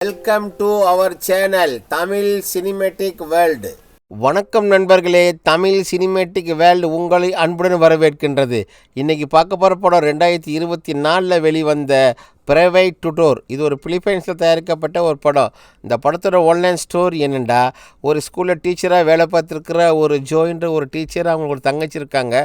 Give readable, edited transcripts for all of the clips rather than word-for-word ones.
Welcome to our channel Tamil cinematic world. வணக்கம் நண்பர்களே, Tamil cinematic world உங்களை அன்புடன் வரவேற்கின்றது. இன்றைக்கி பார்க்க போகிற படம் 2024 வெளிவந்த பிரைவேட் டுட்டோர். இது ஒரு பிலிப்பைன்ஸில் தயாரிக்கப்பட்ட ஒரு படம். இந்த படத்தோட ஒன்லைன் ஸ்டோரி என்னென்னா, ஒரு ஸ்கூலில் டீச்சராக வேலை பார்த்துருக்கிற ஒரு ஜோயின்ற ஒரு டீச்சர், அவங்களுக்கு ஒரு தங்கச்சி இருக்காங்க.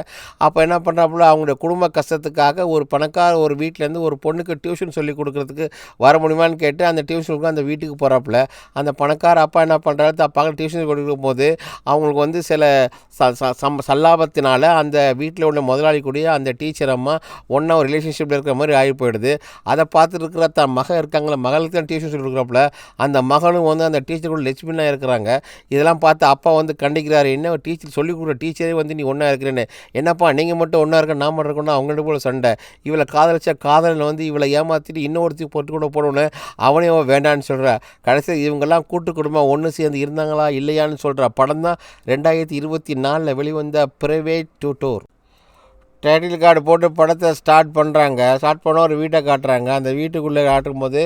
அப்போ என்ன பண்ணுறாப்புல, அவங்களுடைய குடும்ப கஷ்டத்துக்காக ஒரு பணக்கார ஒரு வீட்டிலேருந்து ஒரு பொண்ணுக்கு டியூஷன் சொல்லி கொடுக்குறதுக்கு வர முடியுமான்னு கேட்டு அந்த டியூஷனுக்கு அந்த வீட்டுக்கு போகிறாப்புல. அந்த பணக்கார அப்பா என்ன பண்ணுறாரு, பகல் டியூஷன் கொடுக்கும் போது அவங்களுக்கு வந்து சில சல்லாபத்தினால அந்த வீட்டில் உள்ள முதலாளி கூடிய அந்த டீச்சர் அம்மா ஒன்றா ஒரு ரிலேஷன்ஷிப்பில் இருக்கிற மாதிரி ஆகி போயிடுது. அதை பார்த்துட்டு இருக்கிற தான் மகள் இருக்காங்களா, மகளுக்கு தான் டியூஷன் சொல்லி கொடுக்குறாப்புல. அந்த மகளும் வந்து அந்த டீச்சர் கூட லட்சுமினாக இருக்கிறாங்க. இதெல்லாம் பார்த்து அப்பா வந்து கண்டிக்கிறாரு. என்ன டீச்சர் சொல்லிக் கொடுக்குற டீச்சரே வந்து நீ ஒன்றா இருக்கிறேன்னு, என்னப்பா நீங்கள் மட்டும் ஒன்றா இருக்க, நான் மட்டும் இருக்கணும், அவங்கள்ட்ட போல சண்டை. இவளை காதலிச்சா காதலில் வந்து இவளை ஏமாற்றிட்டு இன்னொருத்தையும் போட்டு கூட போடணுன்னு அவனே அவன் வேண்டான்னு சொல்கிறா. கடைசியில் இவங்கெல்லாம் கூட்டு குடும்பம் ஒன்று சேர்ந்து இருந்தாங்களா இல்லையான்னு சொல்கிற படம் தான் 2024 வெளிவந்த பிரைவேட் டுட்டோர். டைட்டில் கார்டு போட்டு படத்தை ஸ்டார்ட் பண்ணுறாங்க. ஸ்டார்ட் பண்ண ஒரு வீட்டை காட்டுறாங்க. அந்த வீட்டுக்குள்ளே காட்டும்போது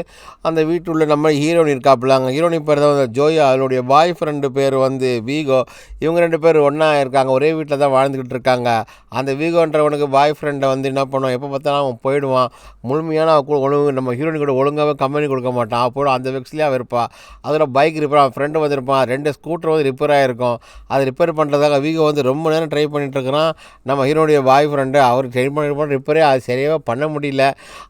அந்த வீட்டுள்ள நம்ம ஹீரோயின் இருக்காப்புலாங்க. ஹீரோயின் பேர் தான் வந்து ஜோயா. அவளுடைய பாய் ஃப்ரெண்டு பேர் வந்து வீகோ. இவங்க ரெண்டு பேர் ஒன்றா இருக்காங்க, ஒரே வீட்டில் தான் வாழ்ந்துக்கிட்டு இருக்காங்க. அந்த வீகோன்றவனுக்கு பாய் ஃப்ரெண்டை வந்து என்ன பண்ணுவான், எப்போ பார்த்தாலும் அவன் போயிடுவான். முழுமையான ஒழுங்கு நம்ம ஹீரோயின் கூட ஒழுங்காகவே கம்பெனி கொடுக்க மாட்டான். அப்போ அந்த வெக்ஸ்லேயே அவன் இருப்பான். அதில் பைக் ரிப்பேர், அவன் ஃப்ரெண்டு வந்திருப்பான். 2 ஸ்கூட்டர் வந்து ரிப்பேர் ஆகிருக்கும். அதை ரிப்பேர் பண்ணுறதாக வீகோ வந்து ரொம்ப நேரம் ட்ரை பண்ணிகிட்டு இருக்கிறான். நம்ம ஹீரோனுடைய பாய் ஃப்ரெண்டு அவர் ட்ரை பண்ண ரிப்பேரே அது சரியாக பண்ண முடியல.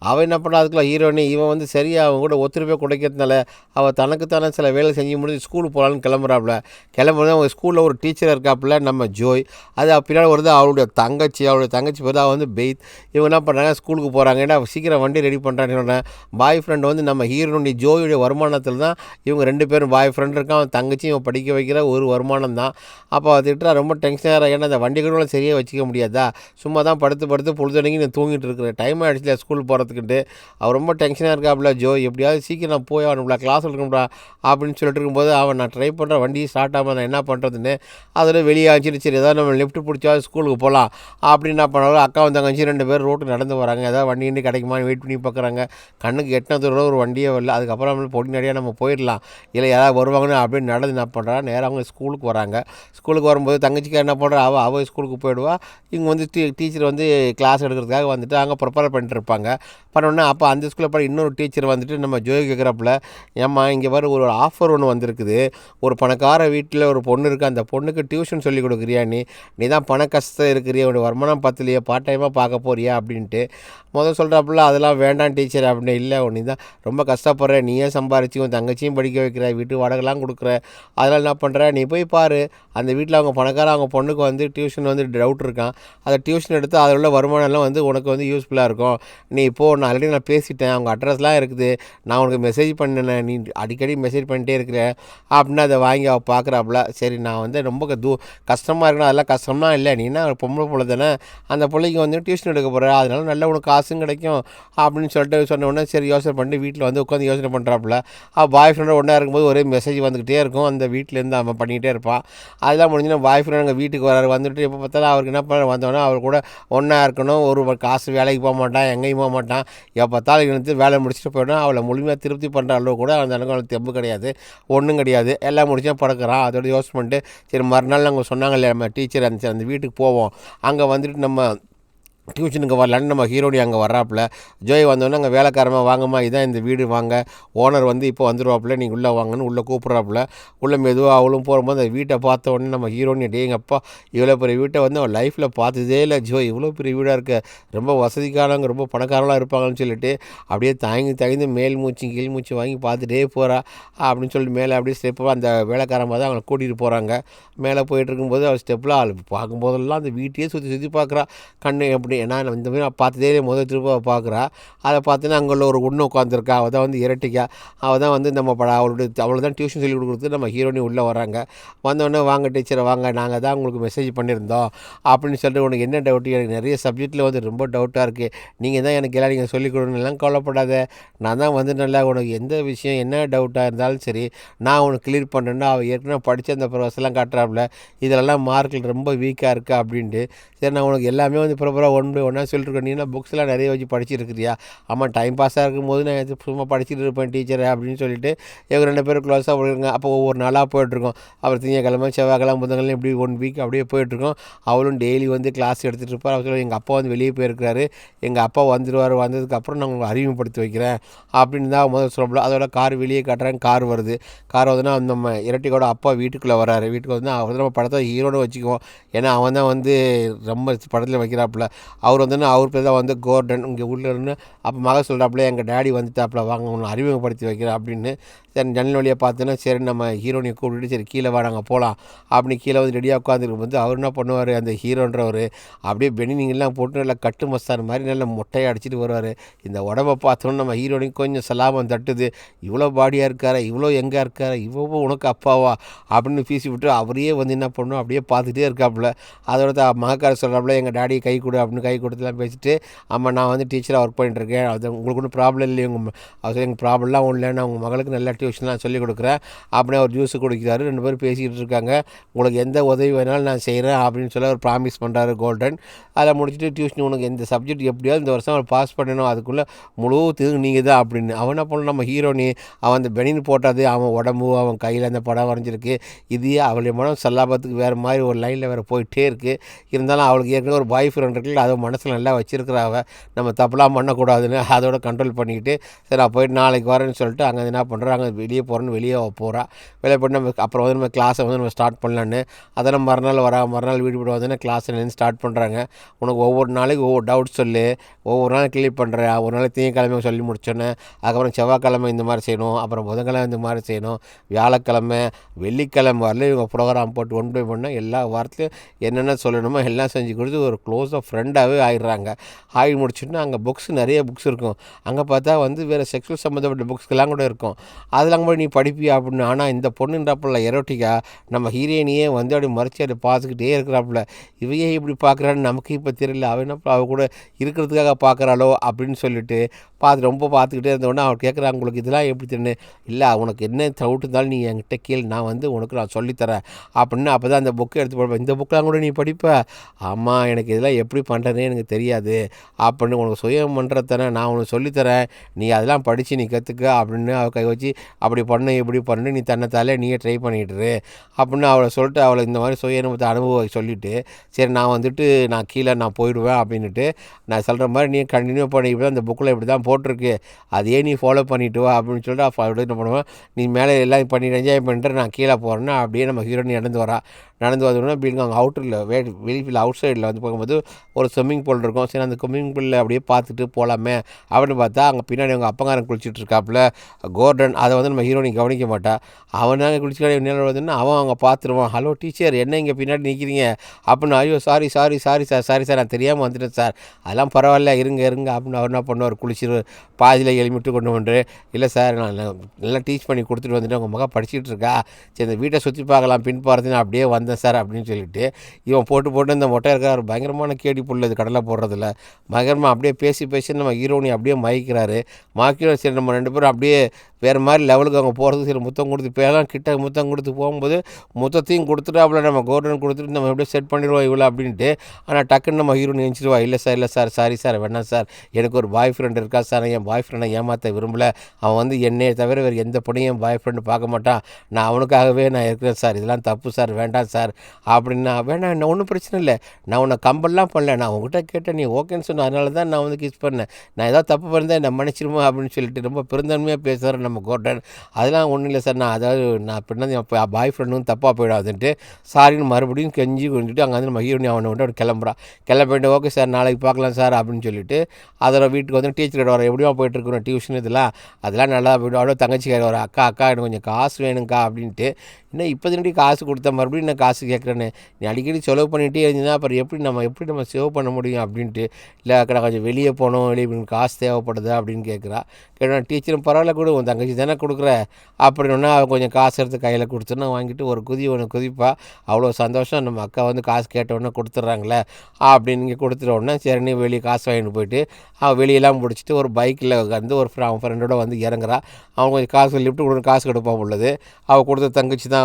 அவன் என்ன பண்ணா, அதுக்குள்ள ஹீரோனி இவன் வந்து சரியாக அவங்க கூட ஒத்துழைப்பே கொடுக்கறதுனால அவள் தனக்குத்தானே சில வேலை செஞ்சு முடிஞ்சு ஸ்கூலுக்கு போகலான்னு கிளம்புறாப்புல. கிளம்புறது அவங்க ஸ்கூலில் ஒரு டீச்சர் இருக்காப்புல, நம்ம ஜோய். அது பின்னாடி வருது அவளுடைய தங்கச்சி பேர் தான் வந்து பெய்த். இவங்க என்ன பண்ணுறாங்க, ஸ்கூலுக்கு போகிறாங்க. ஏன்னா சீக்கிரம் வண்டி ரெடி பண்ணுறான்னு. பாய் ஃப்ரெண்டு வந்து நம்ம ஹீரோனுடைய ஜோயுடைய வருமானத்தில் தான் இவங்க 2 பேரும், பாய் ஃப்ரெண்டு இருக்கான், அவன் தங்கச்சி இவன் படிக்க வைக்கிற ஒரு வருமானம் தான். அப்போ அது திட்டுறா, ரொம்ப டென்ஷனாக. ஏன்னா அந்த வண்டி கூட சரியாக வச்சுக்க முடியாதா, சும்மா தான் படுத்து பொழுதுனைக்கு நான் தூங்கிட்டு இருக்கிறேன், டைம் ஆகிடுச்சுல ஸ்கூல் போகிறதுக்கிட்டு. அவர் ரொம்ப டென்ஷனாக இருக்காப்புல. ஜோ எப்படியாவது சீக்கிரம் நான் போய் அவனுக்குள்ள கிளாஸ் இருக்கணும்டா அப்படின்னு சொல்லிட்டு இருக்கும்போது அவன் நான் ட்ரை பண்ணுற வண்டி ஸ்டார்ட் ஆகாமல் நான் என்ன பண்ணுறதுன்னு அதில் வெளியே ஆச்சு. சரி ஏதாவது நம்ம லிஃப்ட் பிடிச்சா ஸ்கூலுக்கு போகலாம் அப்படின்னு என்ன பண்ணாலும் அக்காவும் தங்கச்சி 2 பேர் ரோட்டு நடந்து வராங்க. ஏதாவது வண்டி கிடைக்குமான்னு வெயிட் பண்ணி பார்க்குறாங்க. கண்ணுக்கு எட்டின தூரம் ஒரு வண்டியே வரல. அதுக்கப்புறம் நம்ம பொடி நடியாக நம்ம போயிடலாம், இல்லை யாராவது வருவாங்கன்னு அப்படின்னு நடந்து என்ன பண்ணுறா, நேராக அவங்க ஸ்கூலுக்கு வராங்க. ஸ்கூலுக்கு வரும்போது தங்கச்சிக்கு என்ன பண்ணுறா, அவள் ஸ்கூலுக்கு போயிடுவா. இங்கே வந்து டீச்சர் வந்து கிளாஸ் எடுக்கிறதுக்காக வந்துட்டு அங்கே ப்ரிப்பேர் பண்ணிட்டு இருப்பாங்க. பண்ணோன்னா அப்போ அந்த ஸ்கூலில் போய் இன்னொரு டீச்சர் வந்துட்டு நம்ம ஜோய் கேட்குறப்பில், ஏம்மா இங்கே வர ஒரு ஆஃபர் ஒன்று வந்திருக்குது, ஒரு பணக்கார வீட்டில் ஒரு பொண்ணு இருக்குது, அந்த பொண்ணுக்கு டியூஷன் சொல்லி கொடுக்குறியா, நீ தான் பண கஷ்டம் இருக்கிறியா, உன்னோட வருமானம் பத்தலையே, பார்ட் டைமாக பார்க்க போறியா அப்படின்ட்டு சொல்கிறாப்புல. அதெல்லாம் வேண்டாம் டீச்சர் அப்படின்னு. இல்லை நீ தான் ரொம்ப கஷ்டப்படுற, நீயே சம்பாரிச்சு உன் தங்கச்சியும் படிக்க வைக்கிற, வீட்டு வாடகைலாம் கொடுக்குற, அதெல்லாம் என்ன பண்ணுற, நீ போய் பாரு அந்த வீட்டில் அவங்க பணக்கார அவங்க பொண்ணுக்கு வந்து டியூஷன் வந்து டவுட் இருக்கான், அதை டியூஷன் எடுத்து அதில் உள்ள வருமானம்லாம் வந்து உனக்கு வந்து யூஸ்ஃபுல்லாக இருக்கும். நீ இப்போது நான் ஆல்ரெடி நான் பேசிட்டேன், அவங்க அட்ரஸ்லாம் இருக்குது, நான் உனக்கு மெசேஜ் பண்ணினேன், நீ அடிக்கடி மெசேஜ் பண்ணிட்டே இருக்கிறேன் அப்படின்னு அதை வாங்கி அவள் பார்க்குறாப்புல. சரி நான் வந்து ரொம்ப கஷ்டமாக இருக்கணும், அதெல்லாம் கஷ்டம்னா இல்லை, நீனா பொம்பளை பிள்ளை தானே, அந்த பிள்ளைக்கு வந்து டியூஷன் எடுக்க போகிற, அதனால நல்ல உனக்கு காசும் கிடைக்கும் அப்படின்னு சொல்லிட்டு சொன்ன உடனே சரி யோசனை பண்ணிட்டு வீட்டில் வந்து உட்காந்து யோசனை பண்ணுறாப்புல. அவள் பாய் ஃப்ரெண்டோட ஒன்றா இருக்கும்போது ஒரே மெசேஜ் வந்துக்கிட்டே இருக்கும், அந்த வீட்டிலேருந்து அவன் பண்ணிக்கிட்டே இருப்பான். அதெல்லாம் முடிஞ்சுன்னா பாய் ஃப்ரெண்ட் எங்கள் வீட்டுக்கு வராரு. வந்துட்டு எப்போ பார்த்தாலும் அவருக்கு என்ன பண்ண வந்தோடனே அவர் கூட ஒன்றா இருக்கணும், ஒரு காசு வேலைக்கு போக மாட்டான், எங்கேயும் போக மாட்டான், எப்போ பார்த்தாலும் இருந்து வேலை முடிச்சுட்டு போயிடும். அவளை முழுமையாக திருப்தி பண்ணுற அளவு கூட அந்த அவனுக்கு தெம்பு கிடையாது, ஒன்றும் கிடையாது. எல்லாம் முடிச்சா படுக்கிறான். அதோட யோசனை பண்ணிட்டு சரி மறுநாள் நாங்கள் சொன்னாங்க இல்லையா நம்ம டீச்சர் அந்த வீட்டுக்கு போவோம், அங்கே வந்துட்டு நம்ம டியூஷனுக்கு வரலான்னு நம்ம ஹீரோனி அங்கே வர்றாப்புல. ஜோய் வந்தோடனே அங்கே வேலைக்காரமாக, வாங்கம்மா இதான் இந்த வீடு, வாங்க ஓனர் வந்து இப்போ வந்துடுவாப்புல, நீங்கள் உள்ளே வாங்கன்னு உள்ளே கூப்பிட்றாப்புல. உள்ளே மெதுவாக அவளும் போகும்போது அந்த வீட்டை பார்த்த உடனே நம்ம ஹீரோனி டே எங்கள் அப்பா இவ்வளோ பெரிய வீட்டை வந்து அவள் லைஃப்பில் பார்த்ததே இல்லை ஜோய், இவ்வளோ பெரிய வீடாக இருக்க, ரொம்ப வசதிக்காரங்க ரொம்ப பணக்காரங்களாக இருப்பாங்கன்னு சொல்லிட்டு அப்படியே தயங்கி மேல் மூச்சு கீழ் மூச்சு வாங்கி பார்த்துட்டே போகிறா அப்படின்னு சொல்லிட்டு மேலே அப்படியே ஸ்டெப்பாக அந்த வேலைக்காரமாக தான் அவங்களை கூட்டிகிட்டு போகிறாங்க. மேலே போயிட்டு இருக்கும்போது அவள் ஸ்டெப்பில் அவள் பார்க்கும்போதெல்லாம் அந்த வீட்டையே சுற்றி பார்க்குறா. கண்ணு எப்படி, ஏன்னா இந்த மாதிரி பார்த்ததே முதல் திரும்ப பார்க்குறா. அதை பார்த்தீங்கன்னா அங்கே உள்ள ஒரு ஒன்று உட்காந்துருக்கா, அவள் தான் வந்து இரட்டிக்கா. அவள் தான் வந்து நம்ம அவளை தான் டியூஷன் சொல்லி கொடுக்குறது நம்ம ஹீரோனி உள்ளே வராங்க. வந்தோடனே வாங்க டீச்சரை வாங்க, நாங்கள் தான் உங்களுக்கு மெசேஜ் பண்ணியிருந்தோம் அப்படின்னு சொல்லிட்டு, உனக்கு என்ன டவுட்டு, எனக்கு நிறைய சப்ஜெக்டில் வந்து ரொம்ப டவுட்டாக இருக்குது, நீங்கள் தான் எனக்கு எல்லாம் நீங்கள் சொல்லிக் கொடுக்கணும், எல்லாம் கவலைப்படாத, நான் தான் வந்து நல்லா உனக்கு எந்த விஷயம் என்ன டவுட்டாக இருந்தாலும் சரி நான் உனக்கு கிளியர் பண்ணுறேன்னா. அவள் ஏற்கனவே படித்த அந்த ப்ரொஃபஸர்லாம் காட்டுறாப்புல, இதிலெல்லாம் மார்க்கில் ரொம்ப வீக்காக இருக்கா அப்படின்ட்டு. சரி நான் உனக்கு எல்லாமே வந்து ப்ராப்பராக 1 ஒன் பை ஒன்னாக சொல்லிட்டுருக்கோம். நீ என்ன புக்ஸ்லாம் நிறைய வச்சு படிச்சிருக்கிறியா? ஆமாம், டைம் பாஸாக இருக்கும்போது நான் சும்மா படிச்சுட்டு இருப்பேன் டீச்சரை அப்படின்னு சொல்லிட்டு இவங்க 2 பேரும் க்ளோஸாக போயிருங்க. அப்போ ஒவ்வொரு நாளாக போயிட்டுருக்கோம். அப்புறம் திங்கக்கிழமை, செவ்வாய்க்கிழமை, புதன்கிழமை இப்படி 1 வீக் அப்படியே போயிட்டுருக்கோம். அவளும் டெய்லி வந்து கிளாஸ் எடுத்துகிட்டு இருப்பார். அவர் சொல்ல எங்கள் அப்பா வந்து வெளியே போயிருக்கிறாரு, எங்கள் அப்பா வந்துடுவார், வந்ததுக்கப்புறம் நான் உங்களுக்கு அறிமுகப்படுத்தி வைக்கிறேன் அப்படின்னு தான் முதல்ல சொல்லப்படும். அதோட கார் வெளியே காட்டுறாங்க. கார் வருது. கார் வந்துன்னா நம்ம இரட்டிக்கோட அப்பா வீட்டுக்குள்ளே வராரு. வீட்டுக்கு வந்து அவர் நம்ம படத்தை ஹீரோன்னு வச்சுக்குவோம். ஏன்னா அவன் தான் வந்து ரொம்ப படத்தில் வைக்கிறாப்புல. அவர் வந்துன்னா அவர் பேர் தான் வந்து கோர்டன் இங்கே உள்ள இருந்து. அப்போ மக சொல்கிறாப்புல எங்கள் டேடி வந்துட்டாப்புல, வாங்க உன்னை அறிமுகப்படுத்தி வைக்கிறேன் அப்படின்னு. சரி ஜன்னல் வழியாக பார்த்தோன்னா சரி நம்ம ஹீரோனியை கூப்பிட்டுட்டு சரி கீழே வா நாங்கள் போகலாம் அப்படின்னு கீழே வந்து ரெடியாக உட்காந்துருக்கும் போது அவர் என்ன பண்ணுவார், அந்த ஹீரோன்றவர் அப்படியே பெனினிங்கெல்லாம் போட்டு நல்லா கட்டு மஸ்தான் மாதிரி நல்லா மொட்டையை அடிச்சிட்டு வருவார். இந்த உடம்பை பார்த்தோன்னு நம்ம ஹீரோனிக்கு கொஞ்சம் சலாபம் தட்டுது. இவ்வளோ பாடியாக இருக்காரா, இவ்வளோ எங்கே இருக்காரா, இவ்வளோ உனக்கு அப்பாவா அப்படின்னு பேசி விட்டு அவரையே வந்து என்ன பண்ணணும் அப்படியே பார்த்துட்டே இருக்காப்புல. அதோட மகக்கார சொல்கிறாப்புல எங்கள் டாடியை கை கொடு அப்படின்னு கை கொடுத்துலாம் பேசிட்டு, ஆமாம் நான் வந்து டீச்சராக ஒர்க் பண்ணிட்டுருக்கேன், அது உங்களுக்கு ஒன்றும் ப்ராப்ளம் இல்லை, அவர் எங்கள் ப்ராப்ளம்லாம் ஒன்றும் இல்லை, நான் உங்கள் மகளுக்கு நல்லா டியூஷன்லாம் சொல்லிக் கொடுக்குறேன் அப்படின்னு அவர் ஜூஸு குடிக்கிறாரு. 2 பேரும் பேசிக்கிட்டு இருக்காங்க. உங்களுக்கு எந்த உதவி வேணாலும் நான் செய்கிறேன் அப்படின்னு சொல்லி அவர் ப்ராமிஸ் பண்ணுறாரு கோல்டன். அதில் முடிச்சுட்டு டியூஷன் உனக்கு எந்த சப்ஜெக்ட் எப்படியாவது இந்த வருஷம் அவர் பாஸ் பண்ணணும், அதுக்குள்ளே முழு தீங்கு நீங்கள் தான் அப்படின்னு. அவன் என்ன பண்ணணும், நம்ம ஹீரோனி அவன் அந்த பெனின்னு போட்டது அவன் உடம்பு அவன் கையில் அந்த படம் வரைஞ்சிருக்கு. இது அவளுடைய மனம் சல்லாபத்துக்கு வேறு மாதிரி ஒரு லைனில் வேறு போயிட்டே இருக்குது. இருந்தாலும் அவளுக்கு ஏற்கனவே ஒரு பாய் ஃப்ரெண்ட் இருக்குல்ல, அதை மனசில் நல்லா வச்சிருக்கிறாவ. நம்ம தப்பெல்லாம் பண்ணக்கூடாதுன்னு அதோட கண்ட்ரோல் பண்ணிக்கிட்டு சரி நான் போயிட்டு நாளைக்கு வரேன்னு சொல்லிட்டு அங்கே என்ன பண்ணுறாங்க, வெளியே போகிறேன்னு வெளியே போகிறா. வெளியே போய்ட்டு நம்ம அப்புறம் வந்து நம்ம கிளாஸை வந்து நம்ம ஸ்டார்ட் பண்ணலான்னு. அதெல்லாம் மறுநாள் வீடு போய்ட்டு வந்து கிளாஸ் என்னன்னு ஸ்டார்ட் பண்ணுறாங்க. உனக்கு ஒவ்வொரு நாளைக்கு ஒவ்வொரு டவுட் சொல்லு, ஒவ்வொரு நாள் கிளியர் பண்ணுறேன். ஒரு நாளைக்கு திங்கக்கிழமை சொல்லி முடிச்சோன்னே அதுக்கப்புறம் செவ்வாய்க்கிழமை இந்த மாதிரி செய்யணும், அப்புறம் புதன்கிழமை இந்த மாதிரி செய்யணும், வியாழக்கிழமை வெள்ளிக்கிழமை வரல இவங்க ப்ரோக்ராம் போட்டு ஒன் பை ஒன்னாக எல்லா வாரத்துலையும் என்னென்ன சொல்லணுமோ எல்லாம் செஞ்சு கொடுத்து ஒரு க்ளோஸாக ஃப்ரெண்டாகவே ஆகிடுறாங்க. ஆகி முடிச்சுட்டுனா அங்கே நிறைய புக்ஸ் இருக்கும். அங்கே பார்த்தா வந்து வேறு செக்ஷுவல் சம்மந்தப்பட்ட புக்ஸ்க்கெல்லாம் கூட இருக்கும். அதெல்லாம் கூட நீ படிப்பியா அப்படின்னு. ஆனால் இந்த பொண்ணுன்றப்பல எரோட்டிக்கா நம்ம ஹீரோயினியே வந்து அப்படி மறைச்சி அப்படி பார்த்துக்கிட்டே இருக்கிறாப்புல. இவையே இப்படி பார்க்குறான்னு நமக்கு இப்போ தெரியல, அவன் என்னப்பா அவ கூட இருக்கிறதுக்காக பார்க்குறாளோ அப்படின்னு சொல்லிட்டு ரொம்ப பார்த்துக்கிட்டே இருந்தோடனே அவர் கேட்குறான் உங்களுக்கு இதெல்லாம் எப்படி தெரியும். இல்லை உனக்கு என்ன டவுட் இருந்தாலும் நீ என்கிட்ட கேள், நான் வந்து உனக்கு நான் சொல்லித்தரேன் அப்படின்னு. அப்போ தான் அந்த புக்கை எடுத்து படிப்பேன். இந்த புக்கெலாம் கூட நீ படிப்ப? ஆமாம் எனக்கு இதெல்லாம் எப்படி பண்ணுறதுனே எனக்கு தெரியாது அப்படின்னு. உனக்கு சுயம் பண்ணுறதானே நான் உனக்கு சொல்லித்தரேன், நீ அதெல்லாம் படித்து நீ கற்றுக்க அப்படின்னு அவள் கை வச்சு அப்படி பண்ணு இப்படி பண்ணு நீ தன்னைத்தாலே நீயே ட்ரை பண்ணிட்டுரு அப்படின்னு அவளை சொல்லிட்டு அவளை இந்த மாதிரி சுய அனுபவம் சொல்லிவிட்டு சரி நான் வந்துட்டு நான் கீழே நான் போயிடுவேன் அப்படின்ட்டு நான் சொல்கிற மாதிரி நீ கண்டினியூ பண்ணி இப்படி அந்த புக்கில் இப்படி தான் போட்டிருக்கு, அதையே நீ ஃபாலோ பண்ணிட்டு வா அப்படின்னு சொல்லிட்டு அப்போ என்ன பண்ணுவேன், நீ மேலே எல்லாம் பண்ணிட்டு என்ஜாய் பண்ணிட்டு நான் கீழே போகிறேன்னா அப்படியே நம்ம ஹீரோனி நடந்து வந்தோம்னா இப்படி அங்கே அவுட்டரில் வெளியில் அவுட் சைடில் வந்து போகும்போது ஒரு ஸ்விம்மிங் பூல் இருக்கும். சரி அந்த ஸ்விம்மிங் பூலில் அப்படியே பார்த்துட்டு போகலாமே அப்படின்னு பார்த்தா அங்கே பின்னாடி அவங்க அப்பங்காரன் குளிச்சுட்டு இருக்காப்புல கோர்டன். அதை வந்து நம்ம ஹீரோனி கவனிக்க மாட்டா. அவன் நாங்கள் குளிச்சுக்காடி நேரம் வருதுன்னா அவன் அவங்க பார்த்துருவான். ஹலோ டீச்சர் என்ன இங்கே பின்னாடி நிற்கிறீங்க அப்படின்னு. ஐயோ சாரி சார் நான் தெரியாமல் வந்துட்டேன் சார், அதெல்லாம் பரவாயில்ல இருங்க அப்படின்னு அவர் என்ன பண்ணுவார், குளிச்சுட்டு பாதியில் எலிமிட்டு கொண்டு வந்து இல்லை சார் நான் நல்லா டீச் பண்ணி கொடுத்துட்டு வந்துட்டு உங்கள் மகன் படிச்சுட்டு இருக்கா, சரி இந்த வீட்டை சுற்றி பார்க்கலாம் பின் போகிறதுன்னு அப்படியே வந்தேன் சார் அப்படின்னு சொல்லிட்டு இவன் போட்டு இந்த மொட்டை இருக்கிற பயங்கரமான கேடி புள்ளது கடலை போடுறதில்ல பயங்கரமாக அப்படியே பேசி நம்ம ஹீரோனி அப்படியே மயக்கிறாரு. சரி நம்ம 2 பேரும் அப்படியே வேறு மாதிரி லெவலுக்கு அவங்க போகிறது. சரி முத்தம் கொடுத்து பேலாம் கிட்ட முத்தம் கொடுத்து போகும்போது முத்தத்தையும் கொடுத்துட்டு அவ்வளோ நம்ம கோர்டன் கொடுத்துட்டு நம்ம எப்படியே செட் பண்ணிடுவோம் இவ்வளோ அப்படின்ட்டு. ஆனால் டக்குன்னு நம்ம ஹீரோனி நினச்சிடுவா, இல்லை சார் சாரி சார் வேணாம் சார், எனக்கு ஒரு பாய் ஃப்ரெண்ட் இருக்கா சார், என் பாய் ஃப்ரெண்டை ஏமாற்ற விரும்பலை, அவன் வந்து என்னையை தவிர வேறு எந்த பொண்ணையும் என் பாய் ஃப்ரெண்டு பார்க்க மாட்டான், நான் அவனுக்காகவே நான் இருக்கிறேன் சார், இதெல்லாம் தப்பு சார் வேண்டாம் சார் அப்படின்னா. வேணாம் என்ன ஒன்றும் பிரச்சனை இல்லை, நான் உன்னை கம்பல்லாம் பண்ணல, நான் உங்ககிட்ட கேட்டேன் நீ ஓகேன்னு சொன்ன, அதனால தான் நான் வந்து கிஸ் பண்ணேன், நான் ஏதாவது தப்பு பண்ணிருந்தேன் என்ன மன்னிச்சிருமா அப்படின்னு சொல்லிட்டு ரொம்ப பெருந்தன்மையாக பேசுகிறார் நம்ம கோர்டன். அதெல்லாம் ஒன்றும் இல்லை சார், நான் பின்னாடி என் பாய் ஃப்ரெண்டும் தப்பாக போயிடாதுன்ட்டு சாரின்னு மறுபடியும் கெஞ்சி கொண்டுட்டு அங்கே வந்து நம்ம ஹீரோனி அவனை விட்டு கிளம்பிட்டு ஓகே சார் நாளைக்கு பார்க்கலாம் சார் அப்படின்னு சொல்லிட்டு அதோட வீட்டுக்கு வந்து டீச்சர் கிட்ட வர எப்படியோ போயிட்டுருக்கணும் டியூஷன் அதெல்லாம் நல்லா போய்ட்டு அவ்வளோ தங்கச்சி வர அக்கா எனக்கு கொஞ்சம் காசு வேணுங்க்கா அப்படின்ட்டு. இன்னும் இப்போ தினடி காசு கொடுத்த மறுபடியும் நான் காசு கேட்குறேன்னு, நீ அடிக்கடி செலவு பண்ணிகிட்டே இருந்தீங்கன்னா அப்புறம் எப்படி நம்ம சேவ் பண்ண முடியும் அப்படின்ட்டு. இல்லை அக்கா கொஞ்சம் வெளியே போகணும், வெளியே காசு தேவைப்படுது அப்படின்னு கேட்குறா. கேட்டால் டீச்சரும் பரவாயில்ல கொடு, உன் தங்கச்சி தானே கொடுக்குற அப்படின்னா அவள் கொஞ்சம் காசு எடுத்து கையில் கொடுத்துன்னா வாங்கிட்டு ஒரு குதிப்பா. அவ்வளோ சந்தோஷம், நம்ம அக்கா வந்து காசு கேட்டவுடனே கொடுத்துட்றாங்களே அப்படின்னு இங்கே கொடுத்துட்டோடனே சரி நீ வெளியே காசு வாங்கிட்டு போயிட்டு அவள் வெளியெல்லாம் முடிச்சுட்டு ஒரு பைக்கில் வந்து அவன் ஃப்ரெண்டோட வந்து இறங்குறா. அவன் கொஞ்சம் காசு லிஃப்ட்டு கொடுத்து காசு கொடுப்பா உள்ளது. அவள் கொடுத்த தங்கச்சி தான்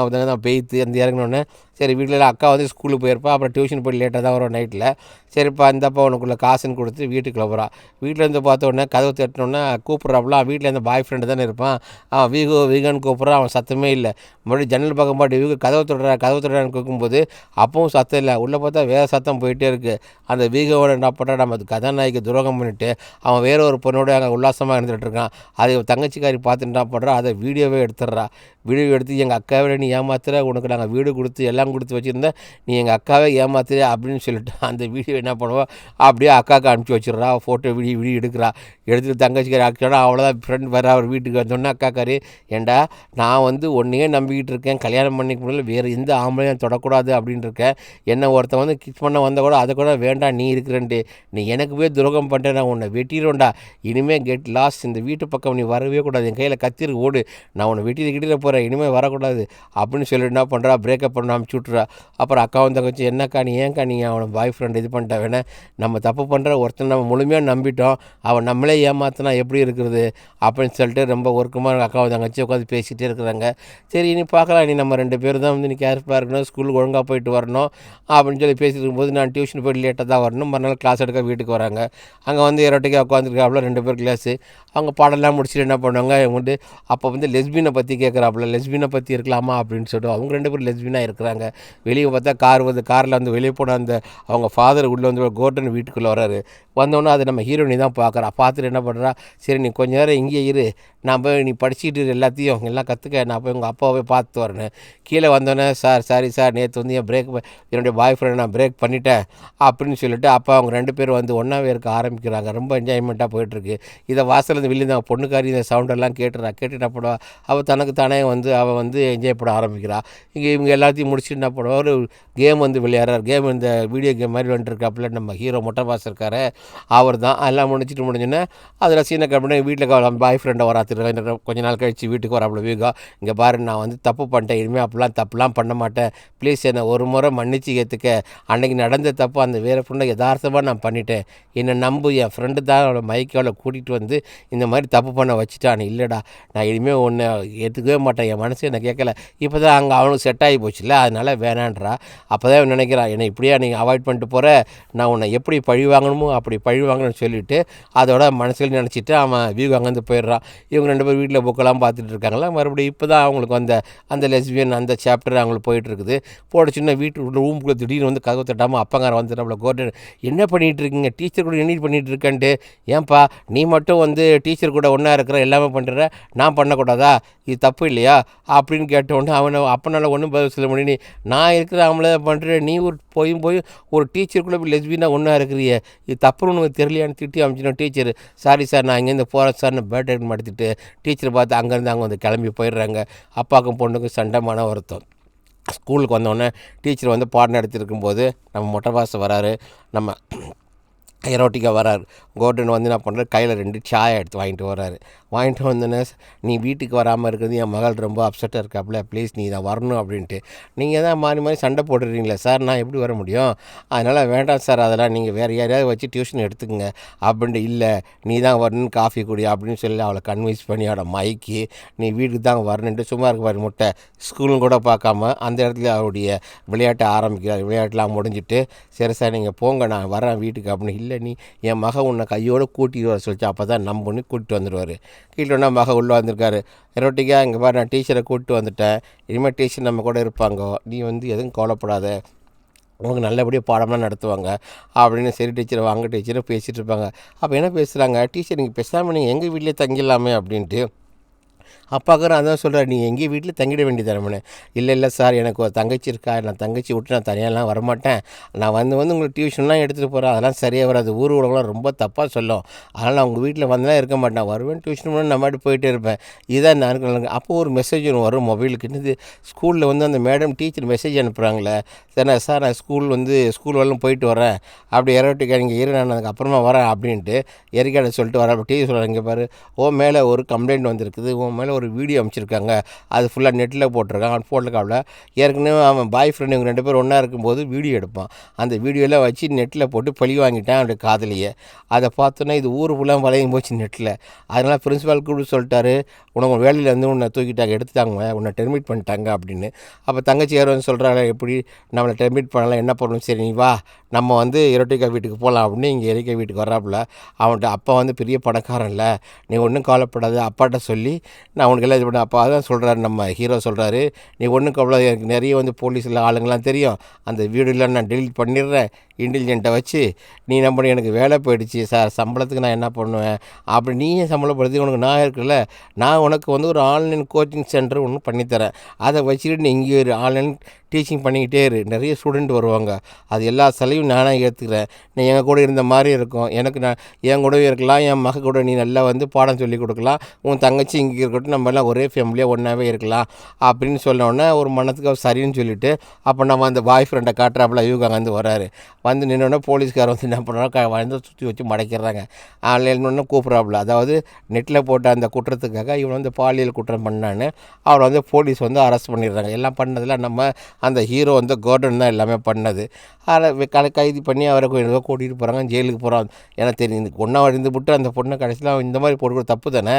பெய்த்து அந்த இறங்கினோடனே சரி வீட்டில் அக்கா வந்து ஸ்கூலுக்கு போயிருப்பா, அப்புறம் டியூஷன் போய் லேட்டாக தான் வரும் நைட்டில். சரிப்பா இந்தப்பா உனக்குள்ள காசுன்னு கொடுத்து வீட்டுக்குள்ளே போகிறான். வீட்டிலேருந்து பார்த்த உடனே கதவு தட்டினோடனே கூப்பிட்றாப்புல. வீட்டில் இருந்த பாய் ஃப்ரெண்டு தானே இருப்பான். அவன் வீகோ வீகோன்னு கூப்பிட்றான். அவன் சத்தமே இல்லை. மறுபடியும் ஜன்னல் பக்கம் பாட்டு வீகோ கதவு தொடுறான்னு கேட்கும்போது அப்பவும் சத்தம் இல்லை. உள்ளே பார்த்தா வேறு சத்தம் போயிட்டே இருக்குது. அந்த வீகோவோட என்ன பண்ணுறா, நம்ம கதாநாயகி துரோகம் பண்ணிவிட்டு அவன் வேற ஒரு பொண்ணோட அங்கே உல்லாசமாக இருந்துகிட்டு இருக்கான். அதை தங்கச்சிக்காரி பார்த்துட்டு என்ன பண்ணுறா, அதை வீடியோவே எடுத்துடுறா. வீடியோ எடுத்து எங்கள் அக்காவை நீ ஏமாத்துற, உனக்கு நாங்கள் வீடு கொடுத்து எல்லாம் கொடுத்து வச்சுருந்தேன், நீ எங்கள் அக்காவே ஏமாத்துற அப்படின்னு சொல்லிட்டு அந்த வீடியோ என்ன பண்ணுவோம் அப்படியே அக்காவுக்கு அனுப்பிச்சி வச்சிடுறா. ஃபோட்டோ வீடியோ எடுக்கிறா. எடுத்துகிட்டு தங்கச்சிக்காரி ஆக்கியோட அவ்வளோதான். ஃப்ரெண்ட் வர அவர் வீட்டுக்கு வந்தோடனே அக்காக்காரி, ஏண்டா நான் வந்து ஒன்றையே நம்பிக்கிட்டு இருக்கேன், கல்யாணம் பண்ணிக்க முடியல, வேறு எந்த ஆம்பளையும் தொடக்கூடாது அப்படின்னு இருக்கேன். என்னை ஒருத்தன் வந்து கிஸ் பண்ண வந்தால் கூட அதை கூட வேண்டாம் நீ இருக்கிறேன்ட்டு, நீ எனக்கு போய் துரோகம் பண்ணிட்டேன், நான் உன்னை வெட்டிடுவேன்டா, இனிமேல் கெட் லாஸ், இந்த வீட்டு பக்கம் நீ வரவே கூடாது, என் கையில் கத்திரு ஓடு, நான் உன்னை வெட்டிட்டு போகிறேன், இனிமேல் வரக்கூடாது அப்படின்னு சொல்லிட்டு என்ன பண்ணுறா, பிரேக்கப் பண்ண அனுப்பிச்சி விட்றா. அப்புறம் அக்காவும் தங்கச்சி, என்னக்கா நீ ஏன்க்கா நீ அவனை பாய் ஃப்ரெண்ட் இது பண்ணிட்டா, வேணா நம்ம தப்பு பண்ணுற ஒருத்தன் நம்ம முழுமையாக நம்பிட்டோம், அவன் நம்மளே ஏமாத்தினா எப்படி இருக்கிறது அப்படின்னு சொல்லிட்டு ரொம்ப ஒர்க்கமாக அக்காவும் தங்கச்சி உட்காந்து பேசிகிட்டே இருக்கிறாங்க. சரி நீ பார்க்கலாம், நீ நம்ம 2 பேர் தான் வந்து நீ கேர்ஃபுல்லாக இருக்கணும், ஸ்கூலுக்கு ஒழுங்காக போயிட்டு வரணும் அப்படின்னு சொல்லி பேசிட்டு இருக்கும்போது நான் டியூஷன் போய்ட்டு லேட்டாக தான் வரணும். மறுநாள் கிளாஸ் எடுக்க வீட்டுக்கு வராங்க. அங்கே வந்து எரோட்டிக்காக உட்காந்துருக்காப்புல 2 பேர் கிளாஸு. அவங்க பாடலாம் முடிச்சுட்டு என்ன பண்ணுவாங்க, இவங்க வந்து அப்போ வந்து லெஸ்பியனை பற்றி கேட்குறாப்புல, லெஸ்பியனை பற்றி இருக்கலாமா அப்படின்னு சொல்லிட்டு அவங்க 2 பேரும் லெஸ்பியனாக இருக்கிறாங்க. வெளியே பார்த்தா காரில் வந்து வெளியே போன அந்த அவங்க ஃபாதர் உள்ளே வந்து கோர்டன் வீட்டுக்குள்ளே வராரு. வந்தோடனே அதை நம்ம ஹீரோயினி தான் பார்க்குறா. பார்த்துட்டு என்ன பண்ணுறா, சரி நீ கொஞ்ச நேரம் இங்கே இரு, நான் போய் நீ படிச்சுட்டு எல்லாத்தையும் எல்லாம் கற்றுக்க, நான் போய் உங்கள் அப்பாவை பார்த்து வரேன்னு. கீழே வந்தோடனே சாரி சார் நேற்று வந்து என்னுடைய பாய் ஃப்ரெண்டை நான் பிரேக் பண்ணிட்டேன் அப்படின்னு சொல்லிட்டு அப்போ அவங்க 2 பேரும் வந்து ஒன்றாவே இருக்க ஆரம்பிக்கிறாங்க. ரொம்ப என்ஜாய்மெண்ட்டாக போயிட்டுருக்கு. இதை வாசலேருந்து வெளியே தான் பொண்ணுக்காரி இந்த சவுண்டெல்லாம் கேட்டுட்டு என்ன பண்ணுவா, அவள் தனக்கு தானே வந்து அவள் வந்து என்ஜாய் பண்ண ஆரம்பிக்கிறா. இவங்க எல்லாத்தையும் முடிச்சுட்டு என்ன பண்ணுவா, ஒரு கேம் வந்து விளையாடுறார். கேம் இந்த வீடியோ கேம் மாதிரி வந்துட்டுருக்காப்புல நம்ம ஹீரோ மொட்டை பாஸ் இருக்காரு, அவர் தான். எல்லாம் முடிஞ்சோன்னே அதில் சீனை கட் வீட்டில் பாய் ஃப்ரெண்டை வராத்துட்டு கொஞ்ச நாள் கழித்து வீட்டுக்கு வராப்புல வீகா, இங்கே பாரு நான் வந்து தப்பு பண்ணிட்டேன், இனிமேல் அப்படிலாம் தப்புலாம் பண்ண மாட்டேன், ப்ளீஸ் என்னை ஒரு முறை மன்னிச்சு ஏற்றுக்க, அன்றைக்கி நடந்த தப்பு அந்த வேறு ஃப்ரெண்டை யதார்த்தமாக நான் பண்ணிட்டேன், என்னை நம்பு, என் ஃப்ரெண்டு தான் அவளை மைக்கோவில் கூட்டிகிட்டு வந்து இந்த மாதிரி தப்பு பண்ண வச்சுட்டான், இல்லைடா நான் இனிமேல் ஒன்று ஏற்றுக்கவே மாட்டேன், என் மனசு என்னை கேட்கல, இப்போ தான் அங்கே அவனுக்கு செட் ஆகி போச்சுல்ல, அதனால் வேணான்றா. அப்போ தான் நினைக்கிறான், என்னை இப்படியா நீங்கள் அவாய்ட் பண்ணிட்டு போகிற, நான் உன்னை எப்படி பழி வாங்கணுமோ அப்படி பழி வாங்கணும்னு சொல்லிவிட்டு அதோட மனசில் நினச்சிட்டு அவன் வீகு அங்கேருந்து போயிடுறான். இவங்க 2 பேர் வீட்டில் புக்கெல்லாம் பார்த்துட்டு இருக்காங்களா. மறுபடியும் இப்போ தான் அவங்களுக்கு அந்த லெஸ்பியன் அந்த சாப்டர் அவங்களுக்கு போயிட்டுருக்குது. சின்ன வீட்டு ரூமுக்குள்ளே திடீர்னு வந்து கதவு தட்டாமல் அப்பங்காரன் வந்து நம்மளை கோர்டன், என்ன பண்ணிகிட்டு இருக்கீங்க, டீச்சர் கூட என்ன பண்ணிகிட்டு இருக்கேன்ட்டு, ஏன்பா நீ மட்டும் வந்து டீச்சர் கூட ஒன்றா இருக்கிற எல்லாமே பண்ணுற, நான் பண்ணக்கூடாதா, இது தப்பு இல்லையா அப்படின்னு கேட்டோடனே அவனை அப்பனால் ஒன்றும் பதில் சொல்ல முடியும், நான் இருக்கிற அவங்கள பண்ணுறேன், நீ போய் ஒரு டீச்சருக்குள்ளே போய் லெஸ்பியனாக ஒன்றா இருக்கிறிய, இது தப்புன்னு உனக்கு தெரியலையான்னு திட்டி அமைச்சினோம். டீச்சர் சாரி சார் நான் இங்கேருந்து போகிறேன் சார்னு பேட் மாட்டிட்டு டீச்சரை பார்த்து அங்கேருந்து அங்கே வந்து கிளம்பி போயிடுறாங்க. அப்பாவுக்கும் பொண்ணுக்கும் சண்டைமான வருத்தம். ஸ்கூலுக்கு வந்தோடனே டீச்சர் வந்து பாடம் நடத்திருக்கும்போது நம்ம மொட்டை பாஸ் வராரு, நம்ம எரோட்டிக்காக வரார். கோர்டன் வந்து என்ன பண்ணுறாரு, கையில் 2 சாயை எடுத்து வாங்கிட்டு வந்தோன்னே, நீ வீட்டுக்கு வராமல் இருக்கிறது என் மகள் ரொம்ப அப்செட்டாக இருக்காப்புல, ப்ளீஸ் நீ இதை வரணும் அப்படின்ட்டு, நீங்கள் தான் மாறி சண்டை போட்டுடுறீங்களே சார், நான் எப்படி வர முடியும், அதனால் வேண்டாம் சார், அதெல்லாம் நீங்கள் வேறு யாரையாவது வச்சு டியூஷன் எடுத்துக்கங்க அப்படின்ட்டு, இல்லை நீ தான் வரணும்னு காஃபி குடி அப்படின்னு சொல்லி அவளை கன்வின்ஸ் பண்ணி அவளை மைக்கி நீ வீட்டுக்கு தான் வரணுன்ட்டு சும்மா இருக்க பாரு முட்டை, ஸ்கூலும் கூட பார்க்காம அந்த இடத்துல அவருடைய விளையாட்டை ஆரம்பிக்கிறார். விளையாட்டெலாம் முடிஞ்சிட்டு, சரி சார் நீங்கள் போங்க நான் வரேன் வீட்டுக்கு அப்படின்னு, இல்லை நீ என் மகன் உன்னை கையோடு கூட்டிகிட்டு வர சொல்லிச்சு, அப்போ தான் நம்புன்னு கூட்டிகிட்டு வந்துடுவார். கீழே மகன் உள்ளே வந்திருக்காரு. எரோட்டிக்காக இங்கே பாரு நான் டீச்சரை கூப்பிட்டு வந்துட்டேன், இனிமேல் டீச்சர் நம்ம கூட இருப்பாங்க, நீ வந்து எதுவும் கவலைப்படாத, உங்களுக்கு நல்லபடியாக பாடம்லாம் நடத்துவாங்க அப்படின்னு. சரி டீச்சர் வாங்க டீச்சரை பேசிகிட்டு இருப்பாங்க. அப்போ என்ன பேசுகிறாங்க, டீச்சர் நீங்கள் பேசாமல் நீங்கள் எங்கள் வீட்டிலே தங்கிடலாமே அப்படின்ட்டு. அப்பாக்காரன் அதான் சொல்கிறார், நீ எங்கேயும் வீட்டில் தங்கிட வேண்டியதானே. இல்லை சார் எனக்கு ஒரு தங்கச்சி இருக்கா, நான் தங்கச்சி விட்டு நான் தனியாலாம் வரமாட்டேன், நான் வந்து உங்களுக்கு டியூஷன்லாம் எடுத்துகிட்டு போகிறேன், அதெல்லாம் சரியாக வராது, ஊர் உலகம்லாம் ரொம்ப தப்பாக சொல்லும், அதனால் நான் உங்கள் வீட்டில் வந்தெல்லாம் இருக்க மாட்டேன், வருவேன் டியூஷன் பண்ண நான் மாட்டி போயிட்டே இருப்பேன், இதுதான் நான். அப்போது ஒரு மெசேஜ் ஒன்று வரும் மொபைலுக்கு, என்னது ஸ்கூலில் வந்து அந்த மேடம் டீச்சர் மெசேஜ் அனுப்புகிறாங்களே, சரி சார் நான் ஸ்கூல் வரலாம் போயிட்டு வரேன், அப்படி எரோட்டிக்கா நீங்கள் இரு நான் அதுக்கப்புறமா வரேன் அப்படின்ட்டு எரிக்காட சொல்லிட்டு வரேன். டீச்சர் சொல்கிறாங்க, இங்கே பாரு ஓ மேலே ஒரு கம்ப்ளைண்ட் வந்திருக்குது, உன் மேலே பேரில் ஒரு வீடியோ அமைச்சிருக்காங்க. அது ஃபுல்லாக நெட்டில் போட்டிருக்கான். அவன் போட்டிருக்காப்புல ஏற்கனவே அவன் பாய் ஃப்ரெண்டு இவங்க 2 பேரும் ஒன்றா இருக்கும்போது வீடியோ எடுப்பான். அந்த வீடியோலாம் வச்சு நெட்டில் போட்டு பழி வாங்கிட்டான் அவனுடைய காதலியை. அதை பார்த்தோன்னா இது ஊர் ஃபுல்லாக வளையும் போச்சு நெட்டில். அதனால் பிரின்ஸிபால் கூட சொல்லிட்டாரு, உனக்கு வேலையிலேருந்து உன்னை தூக்கிட்டாங்க, எடுத்துட்டாங்க, உன்னை டெர்மினேட் பண்ணிட்டாங்க அப்படின்னு. அப்போ தங்கச்சி யார் வந்து சொல்கிறாங்க, எப்படி நம்மளை டெர்மினேட் பண்ணலாம், என்ன பண்ணணும், சரி நீ வா நம்ம வந்து எரோட்டிக்கா வீட்டுக்கு போகலாம் அப்படின்னு. இங்கே எரிக்கா வீட்டுக்கு வர்றாப்புல. அவன்கிட்ட அப்பா வந்து பெரிய பணக்காரன் இல்லை, நீ ஒன்றும் கவலைப்படாது, அப்பாட்ட சொல்லி நான் உனக்கு எல்லாம் இது பண்ண. அப்பா தான் சொல்கிறாரு, நம்ம ஹீரோ சொல்கிறாரு, நீ ஒன்றும் கவலை, எனக்கு நிறைய வந்து போலீஸில் ஆளுங்கள்லாம் தெரியும், அந்த வீடியோலாம் நான் டெலிட் பண்ணிடுறேன் இன்டெலிஜென்ட்டை வச்சு. நீ என்ன பண்ணி, எனக்கு வேலை போயிடுச்சு சார், சம்பளத்துக்கு நான் என்ன பண்ணுவேன், அப்படி நீயே சம்பளப்படுத்தி உனக்கு நான் இருக்குல்ல, நான் உனக்கு வந்து ஒரு ஆன்லைன் கோச்சிங் சென்டர் ஒன்று பண்ணித்தரேன், அதை வச்சுக்கிட்டு நீ இங்கே ஒரு ஆன்லைன் டீச்சிங் பண்ணிக்கிட்டே இரு, நிறைய ஸ்டூடெண்ட் வருவாங்க, அது எல்லா செலவையும் நானாக ஏற்றுக்கிறேன், நீ எங்கள் கூட இருந்த மாதிரி இருக்கும், எனக்கு நான் என் கூடவே இருக்கலாம், என் மக கூட நீ நல்லா வந்து பாடம் சொல்லி கொடுக்கலாம், உன் தங்கச்சி இங்கே இருக்கட்டும், நம்ம எல்லாம் ஒரே ஃபேமிலியாக ஒன்றாவே இருக்கலாம் அப்படின்னு சொன்னோடனே ஒரு மனத்துக்கு அவர் சரின்னு சொல்லிவிட்டு, அப்போ நம்ம அந்த பாய் ஃப்ரெண்டை காட்டுறாப்புல இவங்க அங்கேருந்து வராரு. வந்து நின்னோடனே போலீஸ்கார் வந்து என்ன பண்ணுறாங்க, வந்து சுற்றி வச்சு மடைக்கிறாங்க. ஆன்லைன் கூப்பிட்றாப்புல, அதாவது நெட்டில் போட்ட அந்த குற்றத்துக்காக இவன் வந்து பாலியல் குற்றம் பண்ணான்னு அவரை வந்து போலீஸ் வந்து அரெஸ்ட் பண்ணிடுறாங்க. எல்லாம் பண்ணதில் நம்ம அந்த ஹீரோ வந்து கோர்டன் தான் எல்லாமே பண்ணது. அதை கைது பண்ணி அவரை கூட்டிகிட்டு போகிறாங்க, ஜெயிலுக்கு போகிறான். ஏன்னா தெரியும் ஒன்றா இருந்துவிட்டு அந்த பொண்ணை கடைசியில் இந்த மாதிரி போட்டு தப்பு தானே,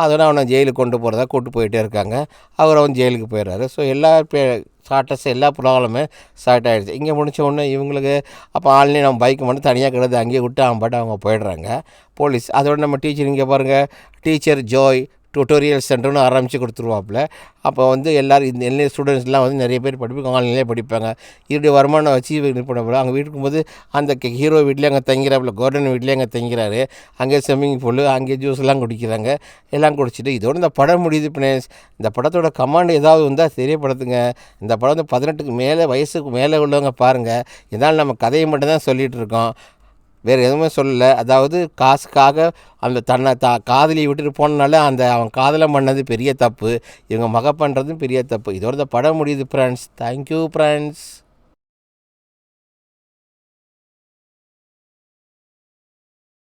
அதனால் அவனை ஜெயிலுக்கு கொண்டு போகிறதா கூட்டு போயிட்டே இருக்காங்க. அவர் அவன் ஜெயிலுக்கு போயிடுறாரு. ஸோ எல்லா ஸ்டார்டர்ஸ் எல்லா ப்ராப்ளமே ஸ்டார்ட் ஆகிடுச்சு. இங்கே முடித்த உடனே இவங்களுக்கு அப்போ ஆன்லைன் நம்ம பைக்கு மட்டும் தனியாக கிடந்து அங்கேயே விட்டு அவன் பாட்டு அவங்க போயிடுறாங்க போலீஸ். அதோட நம்ம டீச்சர் இங்கே பாருங்கள், டீச்சர் ஜோய் டுட்டோரியல் சென்டர்னு ஆரம்பித்து கொடுத்துருவாப்புல. அப்போ வந்து எல்லோரும் இந்த எல்லா ஸ்டூடெண்ட்ஸ்லாம் வந்து நிறைய பேர் படிப்பாங்க, ஆன்லைன்லேயே படிப்பாங்க. இதோடைய வருமானம் வச்சு இது பண்ண போல அங்கே வீட்டுக்கு போது அந்த ஹீரோ வீட்லேயே அங்கே தங்கிறாப்புல, கோர்டன் வீட்லேயே அங்கே தங்கிறாரு. அங்கே ஸ்விம்மிங் பூலு, அங்கே ஜூஸ்லாம் குடிக்கிறாங்க. எல்லாம் குடிச்சிட்டு இதோடு இந்த படம் முடியுது. ஃப்ரெண்ட்ஸ், இந்த படத்தோட கமாண்ட் ஏதாவது இருந்தால் தெரியப்படுத்துங்க. இந்த படம் வந்து 18க்கு மேலே வயசுக்கு மேலே உள்ளவங்க பாருங்கள். இதனால் நம்ம கதையை மட்டும்தான் சொல்லிகிட்டு இருக்கோம், வேறு எதுவுமே சொல்லலை. அதாவது காசுக்காக அந்த தன்னை காதலியை விட்டுட்டு போனனால அந்த அவன் காதலை பண்ணது பெரிய தப்பு, இவங்க மக பண்ணுறதும் பெரிய தப்பு. இதோட இந்த படம் முடியுது ஃப்ரெண்ட்ஸ். Thank you friends.